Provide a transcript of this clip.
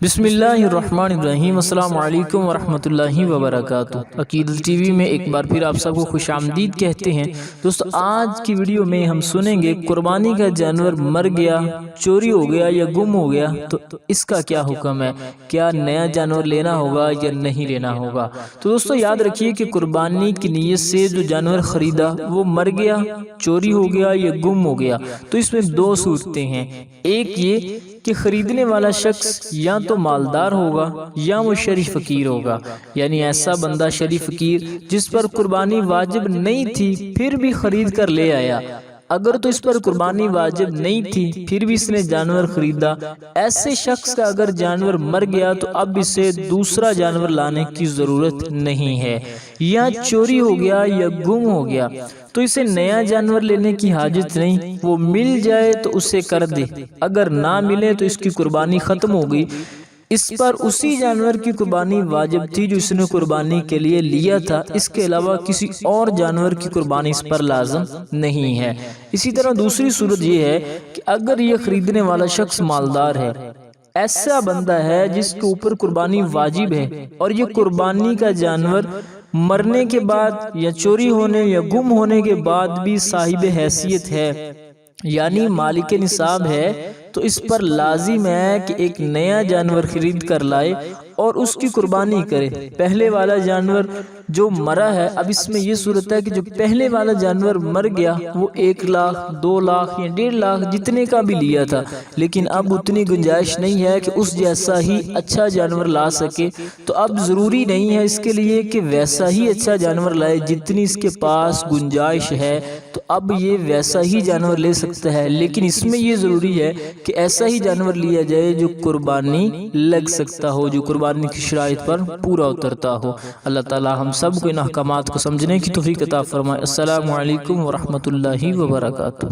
بسم اللہ الرحمن الرحیم۔ السلام علیکم ورحمۃ اللہ وبرکاتہ۔ عقیدت ٹی وی میں ایک بار پھر آپ سب کو خوش آمدید کہتے ہیں۔ دوستو، آج کی ویڈیو میں ہم سنیں گے قربانی کا جانور مر گیا، چوری ہو گیا یا گم ہو گیا تو اس کا کیا حکم ہے، کیا نیا جانور لینا ہوگا یا نہیں لینا ہوگا۔ تو دوستو یاد رکھیے کہ قربانی کی نیت سے جو جانور خریدا وہ مر گیا، چوری ہو گیا یا گم ہو گیا تو اس میں دو صورتیں ہیں۔ ایک یہ کہ خریدنے والا شخص یا تو مالدار ہوگا یا وہ شریف فقیر ہوگا، یعنی ایسا بندہ شریف فقیر جس پر قربانی واجب نہیں تھی پھر بھی خرید کر لے آیا۔ اگر تو اس پر قربانی واجب نہیں تھی پھر بھی اس نے جانور خریدا، ایسے شخص کا اگر جانور مر گیا تو اب اسے دوسرا جانور لانے کی ضرورت نہیں ہے۔ یا چوری ہو گیا یا گم ہو گیا تو اسے نیا جانور لینے کی حاجت نہیں، وہ مل جائے تو اسے کر دے، اگر نہ ملے تو اس کی قربانی ختم ہو گئی۔ اس پر اسی جانور کی قربانی واجب تھی جو اس نے قربانی کے لیے لیا تھا، اس کے علاوہ کسی اور جانور کی قربانی اس پر لازم نہیں ہے۔ اسی طرح دوسری صورت یہ ہے کہ اگر یہ خریدنے والا شخص مالدار ہے، ایسا بندہ ہے جس کے اوپر قربانی واجب ہے اور یہ قربانی کا جانور مرنے کے بعد یا چوری ہونے یا گم ہونے کے بعد بھی صاحب حیثیت ہے، یعنی مالک نصاب ہے، تو اس پر لازم ہے کہ ایک نیا جانور خرید کر لائے اور اس کی قربانی کرے۔ پہلے والا جانور جو مرا ہے، اب اس میں یہ صورت ہے کہ جو پہلے والا جانور مر گیا وہ 1 لاکھ 2 لاکھ یا 1.5 لاکھ جتنے کا بھی لیا تھا، لیکن اب اتنی گنجائش نہیں ہے کہ اس جیسا ہی اچھا جانور لا سکے، تو اب ضروری نہیں ہے اس کے لیے کہ ویسا ہی اچھا جانور لائے، جتنی اس کے پاس گنجائش ہے تو اب یہ ویسا ہی جانور لے سکتا ہے، لیکن اس میں یہ ضروری ہے کہ ایسا ہی جانور لیا جائے جو قربانی لگ سکتا ہو، جو قربانی کی شرائط پر پورا اترتا ہو۔ اللہ تعالی ہم سب کو ان احکامات کو سمجھنے کی توفیق عطا فرمائے۔ السلام علیکم ورحمۃ اللہ وبرکاتہ۔